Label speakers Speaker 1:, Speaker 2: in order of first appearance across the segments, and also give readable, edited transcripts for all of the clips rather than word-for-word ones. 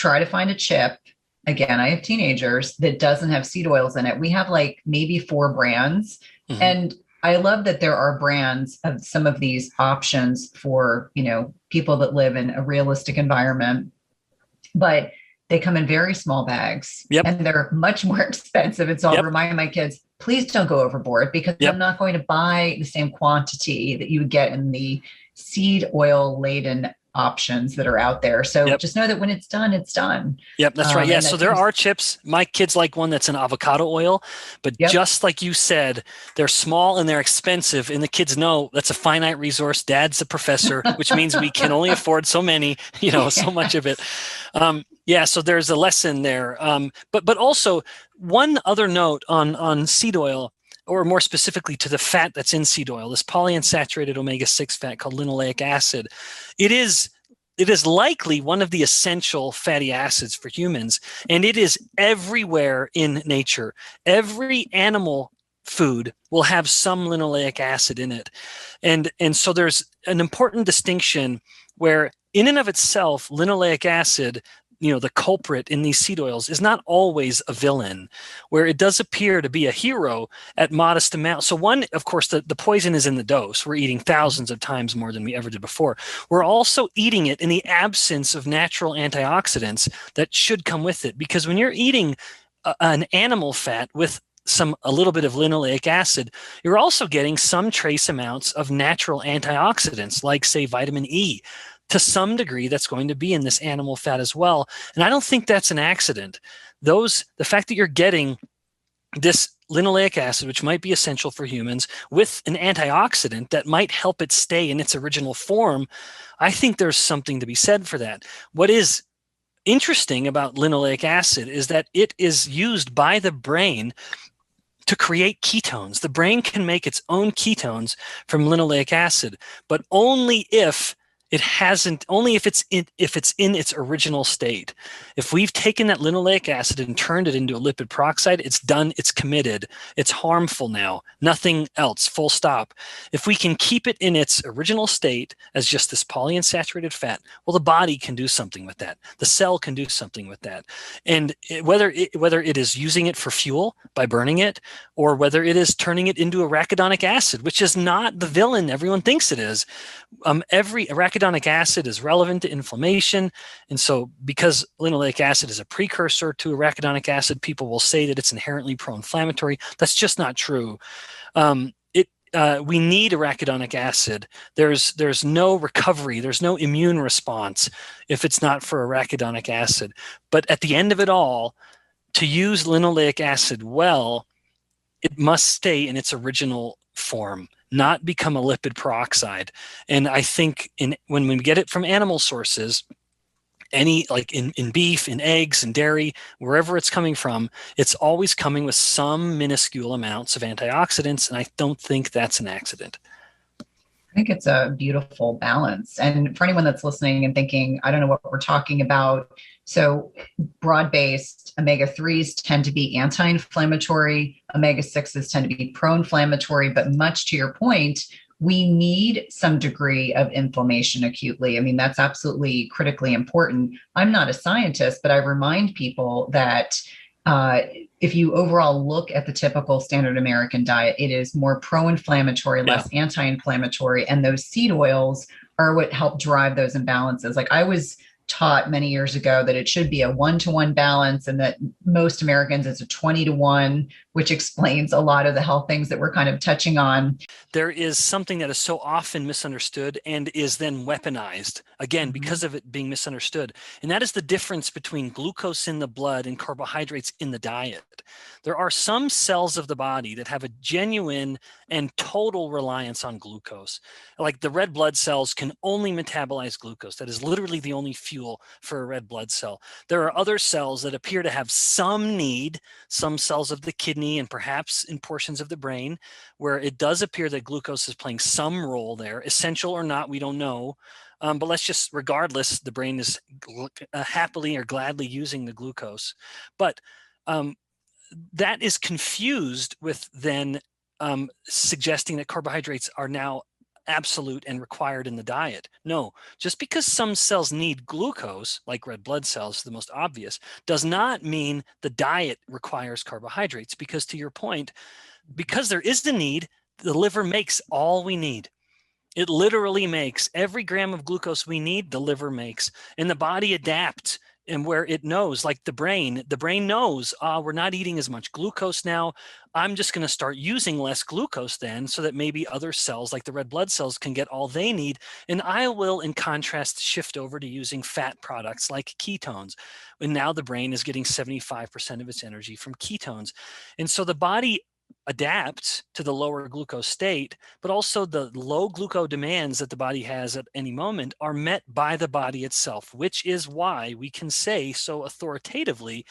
Speaker 1: try to find a chip. Again, I have teenagers that doesn't have seed oils in it. We have like maybe 4 brands.
Speaker 2: Hmm.
Speaker 1: And I love that there are brands of some of these options for, people that live in a realistic environment, but they come in very small bags
Speaker 2: Yep.
Speaker 1: and they're much more expensive. And so I'll
Speaker 2: Yep.
Speaker 1: remind my kids, please don't go overboard because
Speaker 2: Yep.
Speaker 1: I'm not going to buy the same quantity that you would get in the seed oil laden options that are out there. So
Speaker 2: Yep.
Speaker 1: just know that when it's done, it's done.
Speaker 2: Yep, that's right. Yeah,
Speaker 1: And I
Speaker 2: so
Speaker 1: think
Speaker 2: there
Speaker 1: there's,
Speaker 2: are chips. My kids like one that's an avocado oil, but
Speaker 1: yep.
Speaker 2: just like you said, they're small and they're expensive, and the kids know that's a finite resource. Dad's a professor, which means we can only afford so many, so much of it.
Speaker 1: Yes.
Speaker 2: Yeah, so there's a lesson there. But also one other note on seed oil, or more specifically to the fat that's in seed oil, this polyunsaturated omega-6 fat called linoleic acid. It is likely one of the essential fatty acids for humans, and it is everywhere in nature. Every animal food will have some linoleic acid in it. And so there's an important distinction where in and of itself, linoleic acid, the culprit in these seed oils, is not always a villain, where it does appear to be a hero at modest amounts. So one, of course, the poison is in the dose. We're eating thousands of times more than we ever did before. We're also eating it in the absence of natural antioxidants that should come with it. Because when you're eating an animal fat with a little bit of linoleic acid, you're also getting some trace amounts of natural antioxidants, like say vitamin E. To some degree, that's going to be in this animal fat as well. And I don't think that's an accident. The fact that you're getting this linoleic acid, which might be essential for humans, with an antioxidant that might help it stay in its original form, I think there's something to be said for that. What is interesting about linoleic acid is that it is used by the brain to create ketones. The brain can make its own ketones from linoleic acid, but only if it's in its original state. If we've taken that linoleic acid and turned it into a lipid peroxide, it's done, it's committed, it's harmful now, nothing else, full stop. If we can keep it in its original state as just this polyunsaturated fat, well, the body can do something with that. The cell can do something with that. And whether it is using it for fuel by burning it, or whether it is turning it into arachidonic acid, which is not the villain everyone thinks it is. Every arachidonic acid is relevant to inflammation. And so because linoleic acid is a precursor to arachidonic acid, people will say that it's inherently pro-inflammatory. That's just not true. We need arachidonic acid. There's no recovery. There's no immune response if it's not for arachidonic acid. But at the end of it all, to use linoleic acid well, it must stay in its original form, not become a lipid peroxide. And I think when we get it from animal sources, like in beef, in eggs, in dairy, wherever it's coming from, it's always coming with some minuscule amounts of antioxidants, and I don't think that's an accident.
Speaker 1: I think it's a beautiful balance. And for anyone that's listening and thinking, I don't know what we're talking about. So, broad based omega 3s tend to be anti inflammatory, omega 6s tend to be pro inflammatory. But much to your point, we need some degree of inflammation acutely. I mean, that's absolutely critically important. I'm not a scientist, but I remind people that uh, if you overall look at the typical standard American diet, it is more pro-inflammatory,
Speaker 2: Yeah.
Speaker 1: less anti-inflammatory, and those seed oils are what help drive those imbalances. Like I was taught many years ago that it should be a 1-to-1 balance, and that most Americans it's a 20-to-1, which explains a lot of the health things that we're kind of touching on.
Speaker 2: There is something that is so often misunderstood and is then weaponized, again,
Speaker 1: Mhm.
Speaker 2: because of it being misunderstood. And that is the difference between glucose in the blood and carbohydrates in the diet. There are some cells of the body that have a genuine and total reliance on glucose. Like the red blood cells can only metabolize glucose. That is literally the only fuel for a red blood cell. There are other cells that appear to have some need, some cells of the kidney and perhaps in portions of the brain, where it does appear that glucose is playing some role there, essential or not, we don't know. But let's just, regardless, the brain is happily or gladly using the glucose. But um, that is confused with then suggesting that carbohydrates are now absolute and required in the diet. No, just because some cells need glucose, like red blood cells, the most obvious, does not mean the diet requires carbohydrates, because to your point, because there is the need, the liver makes all we need. It literally makes every gram of glucose we need, the liver makes, and the body adapts. And where it knows, like the brain knows, we're not eating as much glucose now. I'm just going to start using less glucose then, so that maybe other cells like the red blood cells can get all they need. And I will, in contrast, shift over to using fat products like ketones. And now the brain is getting 75% of its energy from ketones. And so the body adapts to the lower glucose state, but also the low glucose demands that the body has at any moment are met by the body itself, which is why we can say so authoritatively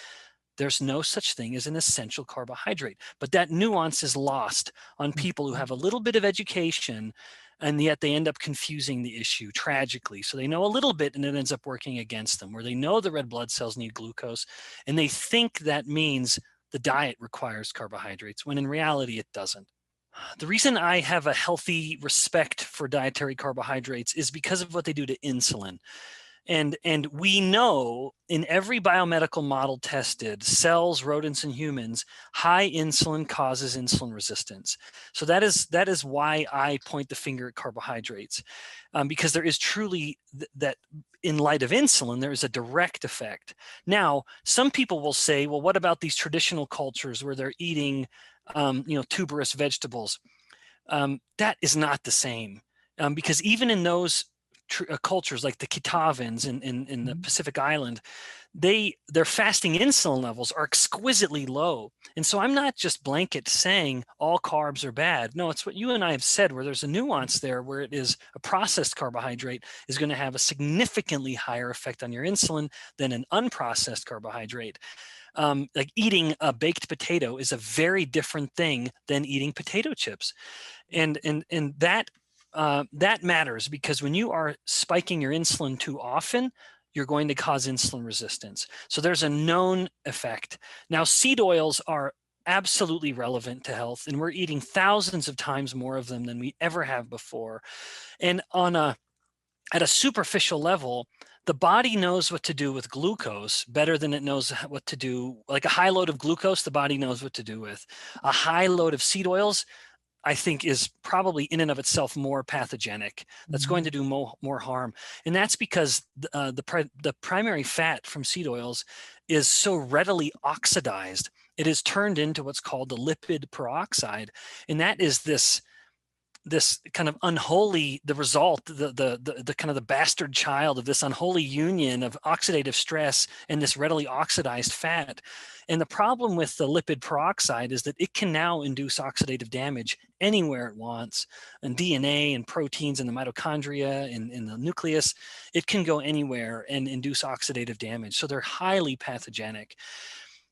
Speaker 2: there's no such thing as an essential carbohydrate. But that nuance is lost on people who have a little bit of education, and yet they end up confusing the issue tragically. So they know a little bit and it ends up working against them, where they know the red blood cells need glucose and they think that means the diet requires carbohydrates, when in reality it doesn't. The reason I have a healthy respect for dietary carbohydrates is because of what they do to insulin. And we know in every biomedical model tested, cells, rodents, and humans, high insulin causes insulin resistance. So that is why I point the finger at carbohydrates, because there is truly that in light of insulin, there is a direct effect. Now, some people will say, well, what about these traditional cultures where they're eating, tuberous vegetables? That is not the same, because even in those cultures like the Kitavans in the Pacific Island, their fasting insulin levels are exquisitely low. And so I'm not just blanket saying all carbs are bad. No, it's what you and I have said, where there's a nuance there, where it is a processed carbohydrate is going to have a significantly higher effect on your insulin than an unprocessed carbohydrate. Like eating a baked potato is a very different thing than eating potato chips. And that matters, because when you are spiking your insulin too often, you're going to cause insulin resistance. So there's a known effect. Now, seed oils are absolutely relevant to health, and we're eating thousands of times more of them than we ever have before. And at a superficial level, the body knows what to do with glucose better than it knows what to do. Like a high load of glucose, the body knows what to do with. A high load of seed oils, I think, is probably in and of itself more pathogenic. That's going to do more harm. And that's because the primary fat from seed oils is so readily oxidized. It is turned into what's called the lipid peroxide. And that is this kind of unholy, the result, the kind of the bastard child of this unholy union of oxidative stress and this readily oxidized fat. And the problem with the lipid peroxide is that it can now induce oxidative damage anywhere it wants, in DNA and proteins in the mitochondria, in the nucleus. It can go anywhere and induce oxidative damage. So they're highly pathogenic.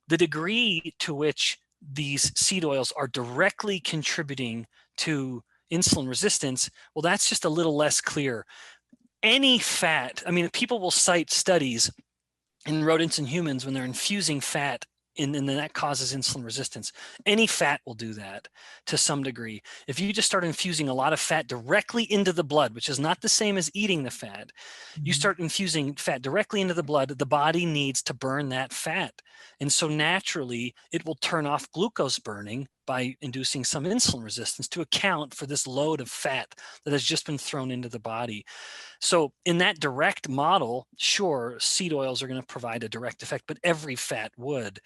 Speaker 2: The degree to which these seed oils are directly contributing to insulin resistance, well, that's just a little less clear. Any fat, I mean, people will cite studies in rodents and humans when they're infusing fat and then that causes insulin resistance. Any fat will do that to some degree. If you just start infusing a lot of fat directly into the blood, which is not the same as eating the fat, you start infusing fat directly into the blood, the body needs to burn that fat. And so naturally, it will turn off glucose burning by inducing some insulin resistance to account for this load of fat that has just been thrown into the body. So in that direct model, sure, seed oils are going to provide a direct effect, but every fat would.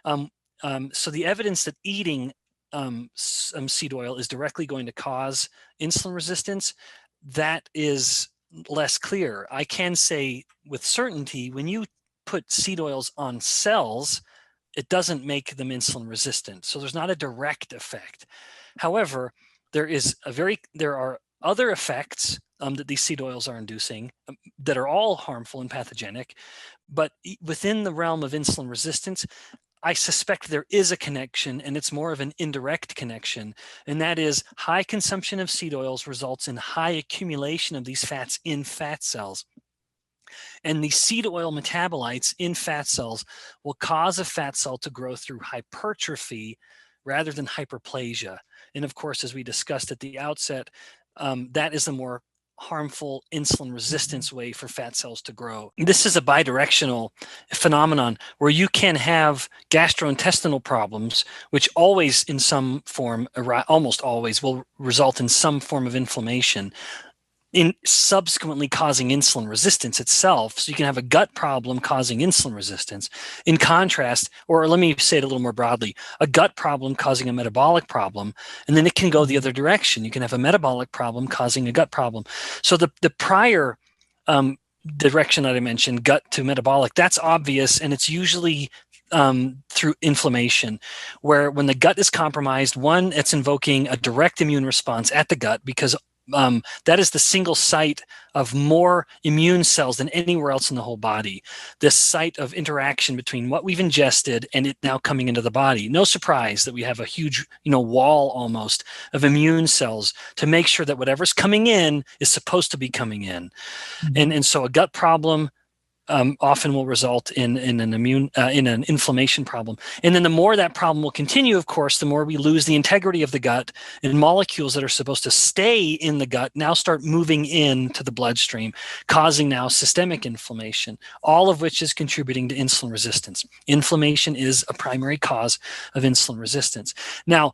Speaker 2: So the evidence that eating seed oil is directly going to cause insulin resistance, that is less clear. I can say with certainty, when you put seed oils on cells, it doesn't make them insulin resistant. So there's not a direct effect. However, there are other effects that these seed oils are inducing that are all harmful and pathogenic. But within the realm of insulin resistance, I suspect there is a connection, and it's more of an indirect connection. And that is high consumption of seed oils results in high accumulation of these fats in fat cells. And the seed oil metabolites in fat cells will cause a fat cell to grow through hypertrophy rather than hyperplasia. And of course, as we discussed at the outset, that is the more harmful insulin resistance way for fat cells to grow. This is a bidirectional phenomenon where you can have gastrointestinal problems, which always in some form, almost always, will result in some form of inflammation, in subsequently causing insulin resistance itself. So you can have a gut problem causing insulin resistance. In contrast, or let me say it a little more broadly, a gut problem causing a metabolic problem, and then it can go the other direction. You can have a metabolic problem causing a gut problem. So the prior direction that I mentioned, gut to metabolic, that's obvious, and it's usually through inflammation, where when the gut is compromised, one, it's invoking a direct immune response at the gut, because that is the single site of more immune cells than anywhere else in the whole body. This site of interaction between what we've ingested and it now coming into the body. No surprise that we have a huge, wall almost of immune cells to make sure that whatever's coming in is supposed to be coming in. Mm-hmm. And so a gut problem often will result in an inflammation problem. And then the more that problem will continue, of course, the more we lose the integrity of the gut, and molecules that are supposed to stay in the gut now start moving into the bloodstream, causing now systemic inflammation, all of which is contributing to insulin resistance. Inflammation is a primary cause of insulin resistance. Now,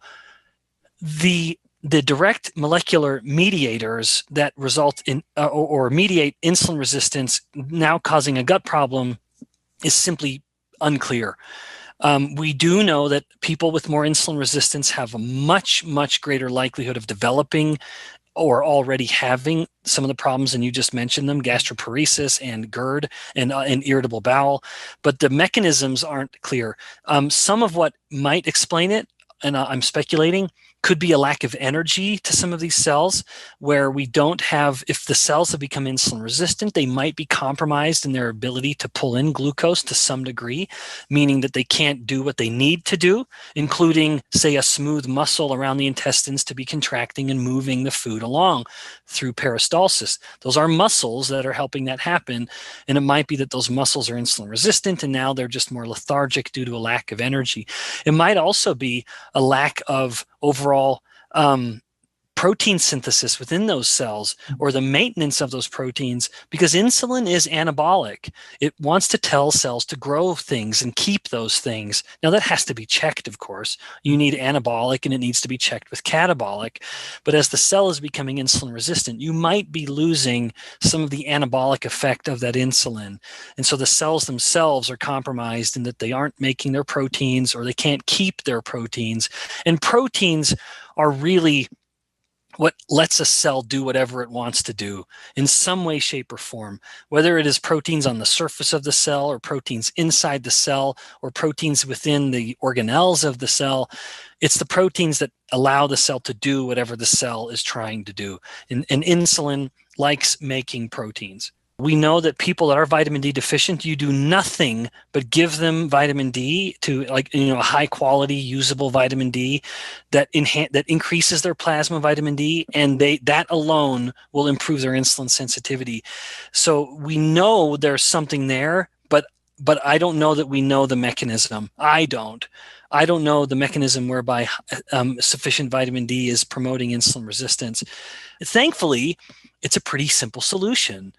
Speaker 2: the direct molecular mediators that result in or mediate insulin resistance now causing a gut problem is simply unclear. We do know that people with more insulin resistance have a much, much greater likelihood of developing or already having some of the problems, and you just mentioned them, gastroparesis and GERD and irritable bowel, but the mechanisms aren't clear. Some of what might explain it, and I'm speculating, could be a lack of energy to some of these cells, where we don't have, if the cells have become insulin resistant, they might be compromised in their ability to pull in glucose to some degree, meaning that they can't do what they need to do, including, say, a smooth muscle around the intestines to be contracting and moving the food along through peristalsis. Those are muscles that are helping that happen, and it might be that those muscles are insulin resistant and now they're just more lethargic due to a lack of energy. It might also be a lack of overall protein synthesis within those cells, or the maintenance of those proteins, because insulin is anabolic. It wants to tell cells to grow things and keep those things. Now that has to be checked, of course. You need anabolic and it needs to be checked with catabolic. But as the cell is becoming insulin resistant, you might be losing some of the anabolic effect of that insulin. And so the cells themselves are compromised in that they aren't making their proteins, or they can't keep their proteins. And proteins are really what lets a cell do whatever it wants to do in some way, shape, or form, whether it is proteins on the surface of the cell, or proteins inside the cell, or proteins within the organelles of the cell. It's the proteins that allow the cell to do whatever the cell is trying to do. And insulin likes making proteins. We know that people that are vitamin D deficient, you do nothing but give them vitamin D, to a high quality usable vitamin D that increases their plasma vitamin D, and that alone will improve their insulin sensitivity. So we know there's something there, but I don't know that we know the mechanism. I don't know the mechanism whereby sufficient vitamin D is promoting insulin resistance. Thankfully, it's a pretty simple solution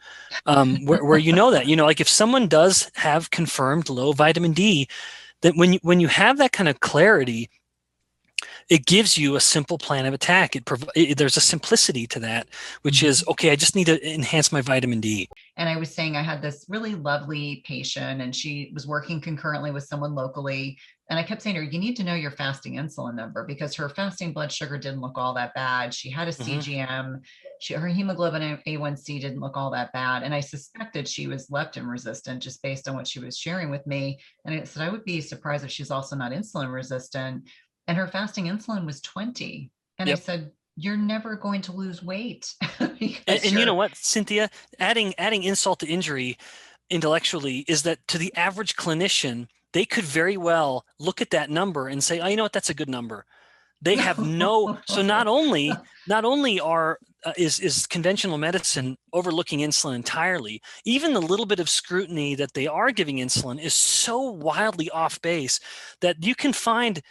Speaker 2: where that, like if someone does have confirmed low vitamin D, that when you have that kind of clarity, it gives you a simple plan of attack. There's a simplicity to that, which is, okay, I just need to enhance my vitamin D.
Speaker 1: And I was saying I had this really lovely patient, and she was working concurrently with someone locally. And I kept saying to her, you need to know your fasting insulin number, because her fasting blood sugar didn't look all that bad. She had a CGM. Her hemoglobin A1C didn't look all that bad. And I suspected she was leptin resistant just based on what she was sharing with me. And I said, I would be surprised if she's also not insulin resistant. And her fasting insulin was 20. And I said, you're never going to lose weight.
Speaker 2: and you know what, Cynthia, adding insult to injury intellectually is that to the average clinician, they could very well look at that number and say, oh, you know what, that's a good number. They have so not only is conventional medicine overlooking insulin entirely, even the little bit of scrutiny that they are giving insulin is so wildly off base that you can find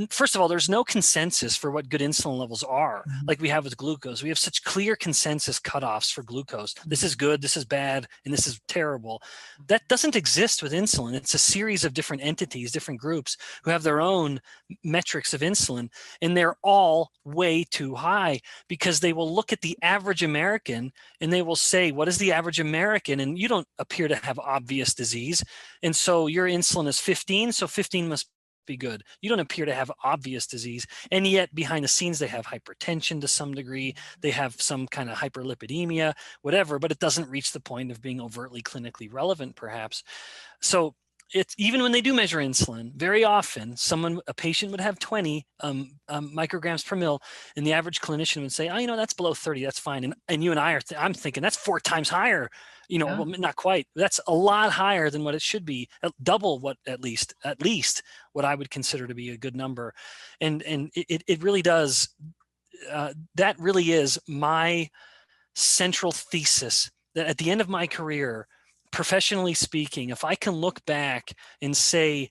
Speaker 2: first of all, there's no consensus for what good insulin levels are, like we have with glucose. We have such clear consensus cutoffs for glucose. This is good, this is bad, and this is terrible. That doesn't exist with insulin. It's a series of different entities, different groups who have their own metrics of insulin, and they're all way too high, because they will look at the average American and they will say, what is the average American? And you don't appear to have obvious disease. And so your insulin is 15, so 15 must be good. You don't appear to have obvious disease, and yet behind the scenes they have hypertension to some degree, they have some kind of hyperlipidemia, whatever, but it doesn't reach the point of being overtly clinically relevant, perhaps. So it's, even when they do measure insulin, very often a patient would have 20 micrograms per mil, and the average clinician would say, oh, you know, that's below 30, that's fine. And you and I I'm thinking that's 4 times higher. You know, well, not quite. That's a lot higher than what it should be. Double what, at least what I would consider to be a good number. And it really does. That really is my central thesis, that at the end of my career, professionally speaking, if I can look back and say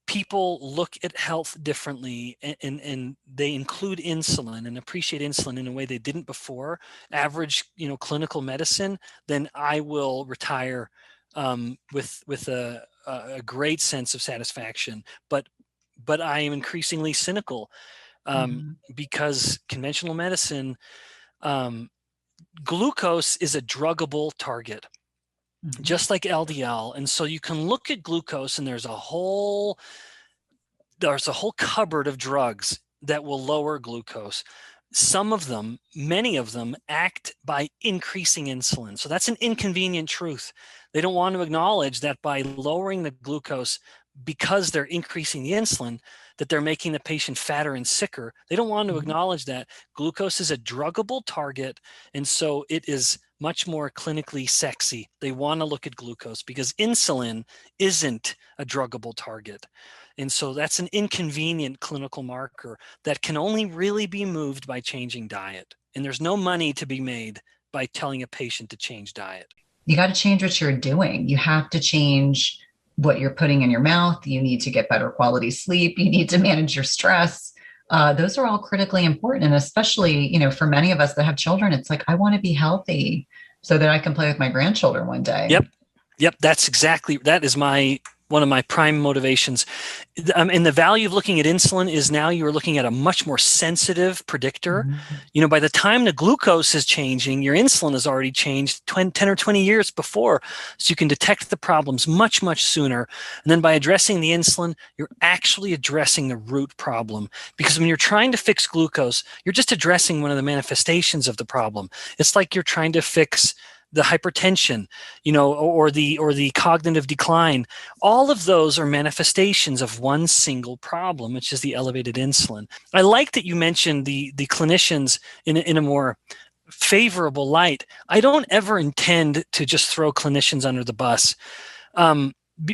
Speaker 2: people look at health differently, and they include insulin and appreciate insulin in a way they didn't before average, clinical medicine, then I will retire with a great sense of satisfaction. But I am increasingly cynical because conventional medicine, glucose is a druggable target, just like LDL. And so you can look at glucose, and there's a whole cupboard of drugs that will lower glucose. Some of them, many of them, act by increasing insulin. So that's an inconvenient truth. They don't want to acknowledge that by lowering the glucose, because they're increasing the insulin, that they're making the patient fatter and sicker. They don't want to acknowledge that glucose is a druggable target, and so it is much more clinically sexy. They want to look at glucose because insulin isn't a druggable target. And so that's an inconvenient clinical marker that can only really be moved by changing diet. And there's no money to be made by telling a patient to change diet.
Speaker 1: You got to change what you're doing. You have to change what you're putting in your mouth. You need to get better quality sleep. You need to manage your stress. Those are all critically important. And especially, for many of us that have children, it's like, I want to be healthy so that I can play with my grandchildren one day.
Speaker 2: Yep. That is one of my prime motivations. And the value of looking at insulin is now you are looking at a much more sensitive predictor. By the time the glucose is changing, your insulin has already changed 10 or 20 years before. So you can detect the problems much, much sooner. And then by addressing the insulin, you're actually addressing the root problem. Because when you're trying to fix glucose, you're just addressing one of the manifestations of the problem. It's like you're trying to fix the hypertension, or the cognitive decline. All of those are manifestations of one single problem, which is the elevated insulin. I like that you mentioned the clinicians in a more favorable light. I don't ever intend to just throw clinicians under the bus.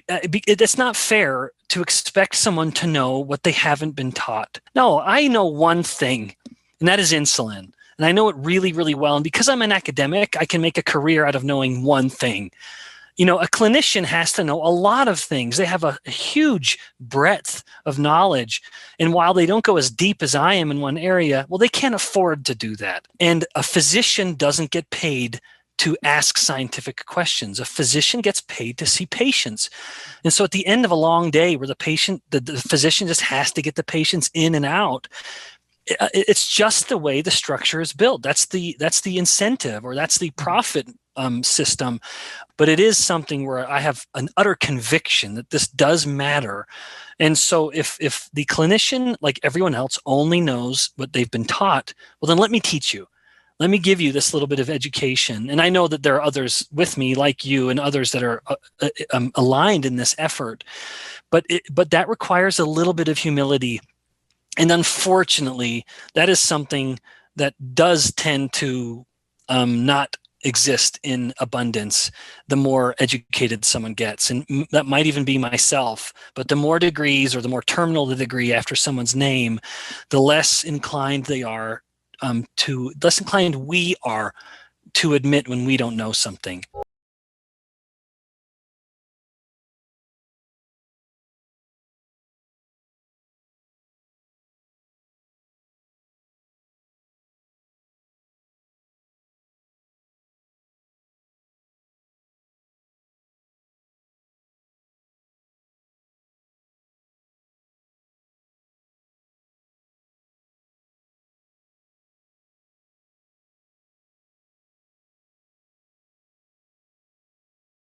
Speaker 2: It's not fair to expect someone to know what they haven't been taught. No, I know one thing, and that is insulin. And I know it really, really well. And because I'm an academic, I can make a career out of knowing one thing. A clinician has to know a lot of things. They have a huge breadth of knowledge. And while they don't go as deep as I am in one area, well, they can't afford to do that. And a physician doesn't get paid to ask scientific questions. A physician gets paid to see patients. And so at the end of a long day where the physician just has to get the patients in and out, it's just the way the structure is built. That's the incentive, or that's the profit system. But it is something where I have an utter conviction that this does matter. And so if the clinician, like everyone else, only knows what they've been taught, well, then let me teach you. Let me give you this little bit of education. And I know that there are others with me, like you and others, that are aligned in this effort. But that requires a little bit of humility. And unfortunately, that is something that does tend to not exist in abundance the more educated someone gets. And that might even be myself. But the more degrees, or the more terminal the degree after someone's name, the less inclined we are to admit when we don't know something.